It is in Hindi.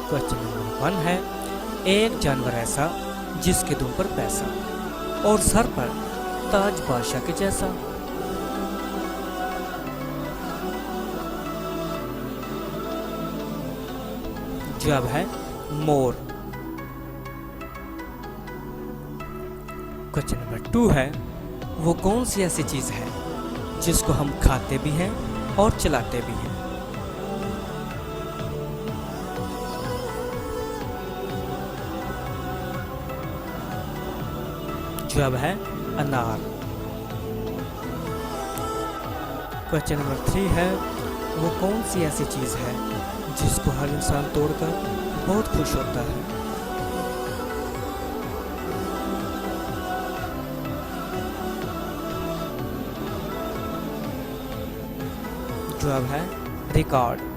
क्वेश्चन नंबर 1 है, एक जानवर ऐसा जिसके दुम पर पैसा और सर पर ताज बादशाह के जैसा। जवाब है मोर। क्वेश्चन नंबर 2 है, वो कौन सी ऐसी चीज है जिसको हम खाते भी हैं और चलाते भी हैं। जवाब है अनार। क्वेश्चन नंबर 3 है, वो कौन सी ऐसी चीज है जिसको हर इंसान तोड़कर बहुत खुश होता है। जवाब है रिकॉर्ड।